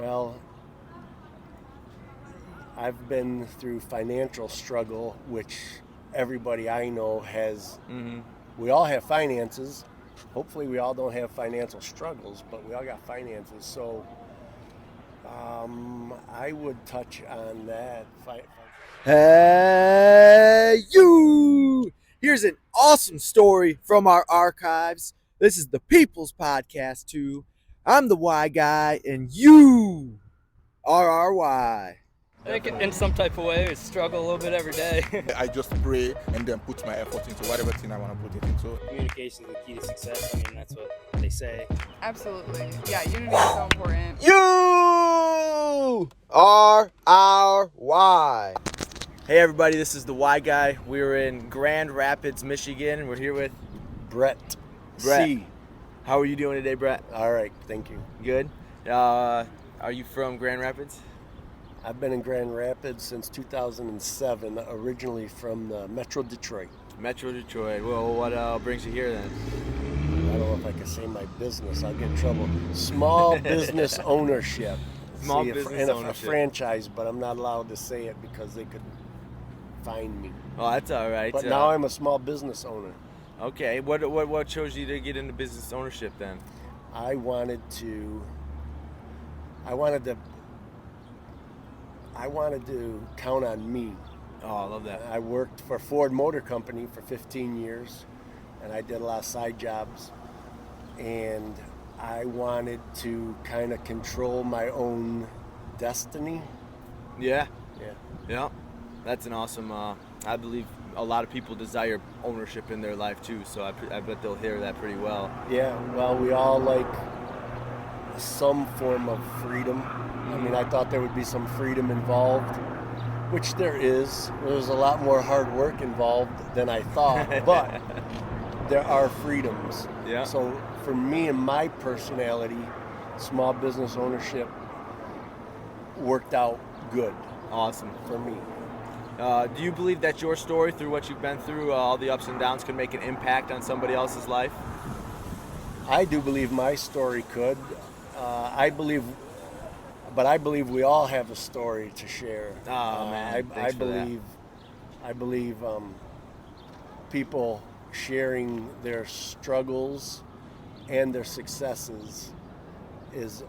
Well, I've been through financial struggle, which everybody I know has. We all have finances. Hopefully, we all don't have financial struggles, but we all got finances. So I would touch on that. Hey, you! Here's an awesome story from our archives. This is the People's Podcast 2. I'm the Y guy, and you are our Y. I think in some type of way, I struggle a little bit every day. I just pray and then put my effort into whatever thing I want to put it into. Communication is the key to success. I mean, that's what they say. Absolutely. Yeah, unity is so important. You are our Y. Hey, everybody, this is the Y guy. We're in Grand Rapids, Michigan. We're here with Brett. C. How are you doing today, Brett? All right, thank you. Good. Are you from Grand Rapids? I've been in Grand Rapids since 2007, originally from Metro Detroit. Metro Detroit. Well, what brings you here then? I don't know if I can say my business. I'll get in trouble. Small business ownership. Small business ownership. A franchise, but I'm not allowed to say it because they could fine me. Oh, that's all right. But now I'm a small business owner. Okay. What chose you to get into business ownership then? I wanted to count on me. Oh, I love that. I worked for Ford Motor Company for 15 years, and I did a lot of side jobs. And I wanted to kind of control my own destiny. Yeah. Yeah. Yeah. That's an awesome, I believe a lot of people desire ownership in their life too, so I bet they'll hear that pretty well. Yeah, well, we all like some form of freedom. I mean, I thought there would be some freedom involved, which there is. There's a lot more hard work involved than I thought, but there are freedoms. Yeah. So for me and my personality, small business ownership worked out good. Awesome. For me. Do you believe that your story, through what you've been through, all the ups and downs, could make an impact on somebody else's life? I do believe my story could. I believe we all have a story to share. Oh man, I believe people sharing their struggles and their successes is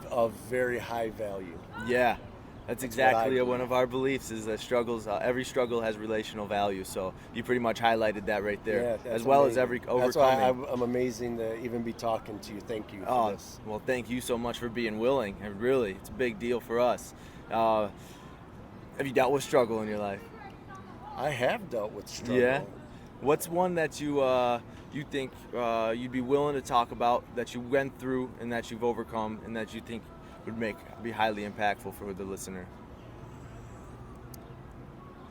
of very high value. Yeah, that's exactly one of our beliefs. Is that struggles. Every struggle has relational value. So you pretty much highlighted that right there, Yeah, as well amazing. as every overcoming. That's why I'm amazing to even be talking to you. Thank you for this. Well, thank you so much for being willing. And really, it's a big deal for us. Have you dealt with struggle in your life? I have dealt with struggle. Yeah. What's one that you think you'd be willing to talk about, that you went through and that you've overcome, and that you think would be highly impactful for the listener?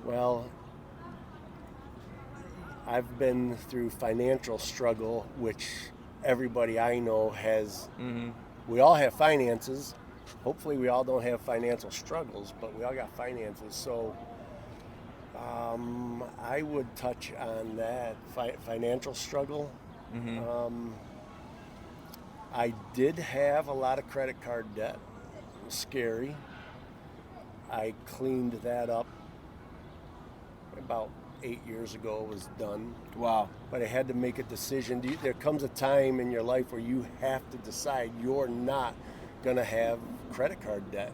Well, I've been through financial struggle, which everybody I know has. We all have finances. Hopefully, we all don't have financial struggles, but we all got finances. So I would touch on that financial struggle. I did have a lot of credit card debt. It was scary. I cleaned that up about 8 years ago. It was done. Wow. But I had to make a decision. There comes a time in your life where you have to decide you're not going to have credit card debt.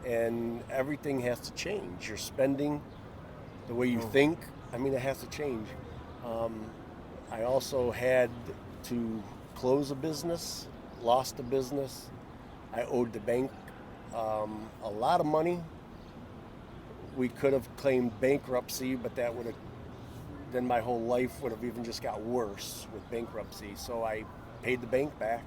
And everything has to change. Your spending, the way you think, I mean, it has to change. I also had to close a business, lost a business. I owed the bank a lot of money. We could have claimed bankruptcy, but that would have, then my whole life would have even just got worse with bankruptcy. So I paid the bank back.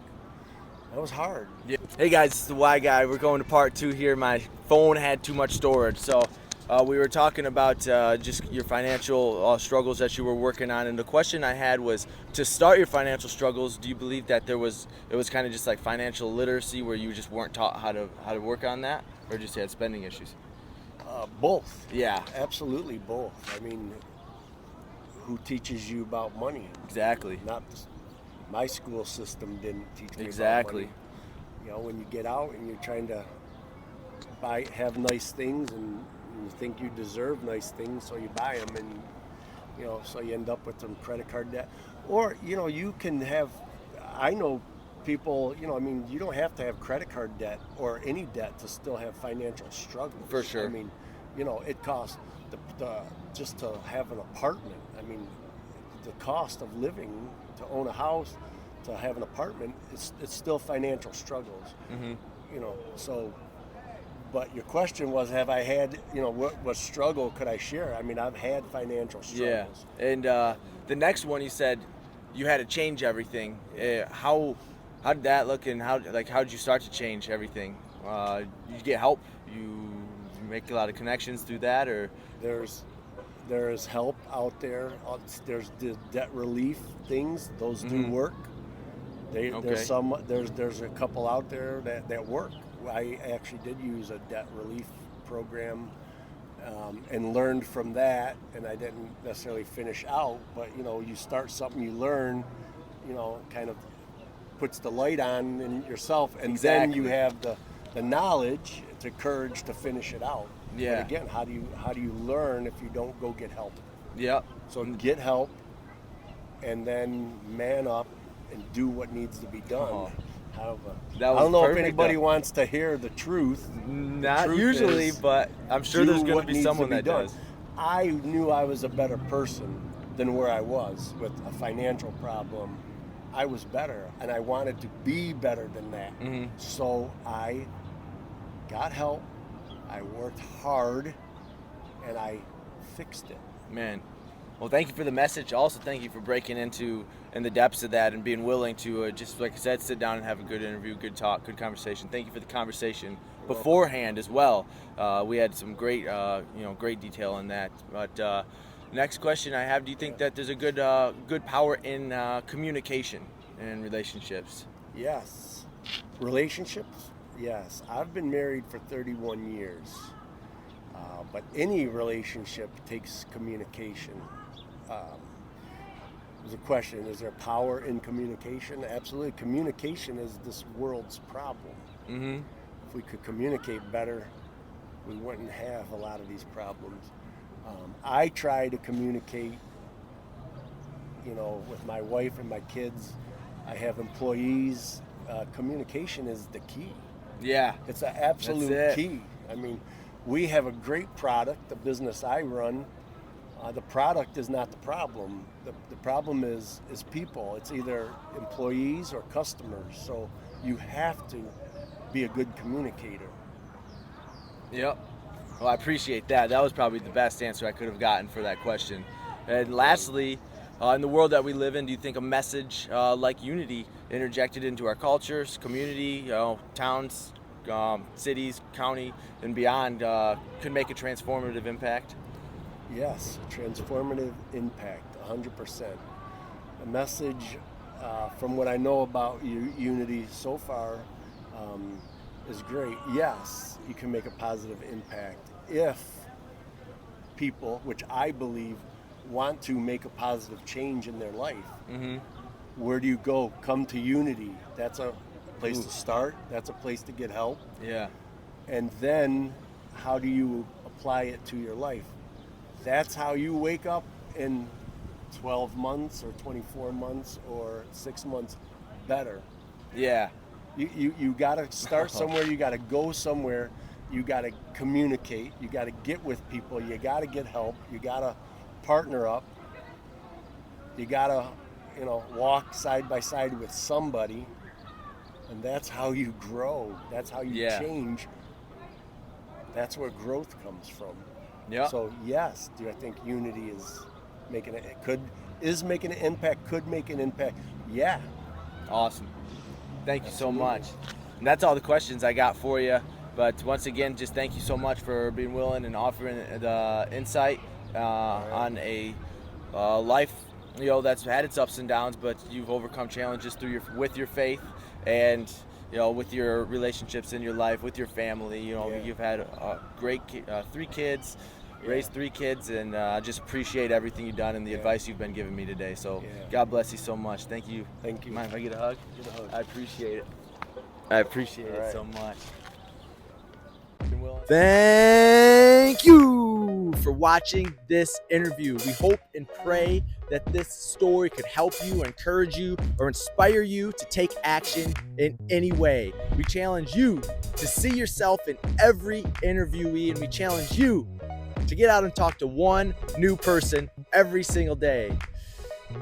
That was hard. Yeah. Hey guys, it's the Y guy. We're going to part 2 here. My phone had too much storage, so we were talking about just your financial struggles that you were working on, and the question I had was, to start your financial struggles, do you believe that it was kind of just like financial literacy, where you just weren't taught how to work on that, or just had spending issues? Both. Yeah. Absolutely both. I mean, who teaches you about money? Exactly. Not my school system didn't teach me Exactly. about You know, when you get out and you're trying to have nice things, and you think you deserve nice things, so you buy them, and you know, so you end up with some credit card debt. Or, you know, you can have, I know people, you know, I mean, you don't have to have credit card debt or any debt to still have financial struggles. For sure. I mean, you know, it costs just to have an apartment. I mean, the cost of living, to own a house, to have an apartment, it's still financial struggles. Mm-hmm. You know, so, but your question was, have I had, you know, what struggle could I share? I mean, I've had financial struggles. Yeah, and the next one, you said you had to change everything. How did that look, and how did you start to change everything? You get help? You make a lot of connections through that, or? There's help out there. There's the debt relief things; those do work. There's a couple out there that work. I actually did use a debt relief program and learned from that, and I didn't necessarily finish out, but you know, you start something, you learn, you know, kind of puts the light on in yourself, and then you have the knowledge, the courage to finish it out. Yeah. But again, how do you learn if you don't go get help? Yep. So get help, and then man up and do what needs to be done. Oh. I That was don't know if perfect, anybody though. wants to hear the truth. Not truth usually, is, but I'm sure there's going to be someone that done. does. I knew I was a better person than where I was with a financial problem. I was better, and I wanted to be better than that. Mm-hmm. So I got help, I worked hard, and I fixed it. Man, well, thank you for the message. Also, thank you for breaking into in the depths of that and being willing to just, like I said, sit down and have a good interview, good talk, good conversation. Thank you for the conversation beforehand as well. We had some great, great detail on that. But next question I have: do you think that there's a good power in communication in relationships? Yes. Relationships? Yes. I've been married for 31 years. But any relationship takes communication. There's a question, is there power in communication? Absolutely. Communication is this world's problem. Mm-hmm. If we could communicate better, we wouldn't have a lot of these problems. I try to communicate, you know, with my wife and my kids. I have employees. Communication is the key. Yeah. It's an absolute key. I mean, we have a great product, the business I run. The product is not the problem. The problem is people. It's either employees or customers. So you have to be a good communicator. Yep. Well, I appreciate that. That was probably the best answer I could have gotten for that question. And lastly, in the world that we live in, do you think a message like unity interjected into our cultures, community, towns, cities, county, and beyond could make a transformative impact? Yes, transformative impact, 100%. The message, from what I know about Unity so far, is great. Yes, you can make a positive impact if people, which I believe, want to make a positive change in their life. Mm-hmm. Where do you go? Come to Unity. That's a place to start. That's a place to get help. Yeah. And then how do you apply it to your life? That's how you wake up in 12 months or 24 months or 6 months better. Yeah. You got to start somewhere. You got to go somewhere. You got to communicate. You got to get with people. You got to get help. You got to partner up. You got to, walk side by side with somebody. And that's how you grow. That's how you change. That's where growth comes from. Yeah. So yes, do I think Unity is making an impact? Could make an impact? Yeah. Awesome. Thank you so much. And that's all the questions I got for you. But once again, just thank you so much for being willing and offering the insight on a life, that's had its ups and downs, but you've overcome challenges with your faith and with your relationships in your life, with your family. You've had great 3 kids. Raised 3 kids, and I just appreciate everything you've done and the advice you've been giving me today. So God bless you so much. Thank you. Thank you. Mind if I get a hug? Get a hug. I appreciate it. I appreciate All it right. so much. Thank you for watching this interview. We hope and pray that this story could help you, encourage you, or inspire you to take action in any way. We challenge you to see yourself in every interviewee, and we challenge you to get out and talk to one new person every single day.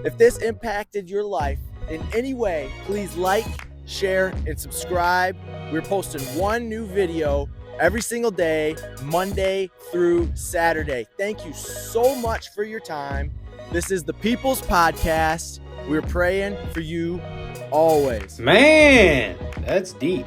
If this impacted your life in any way, please like, share, and subscribe. We're posting one new video every single day, Monday through Saturday. Thank you so much for your time. This is the People's Podcast. We're praying for you always. Man, that's deep.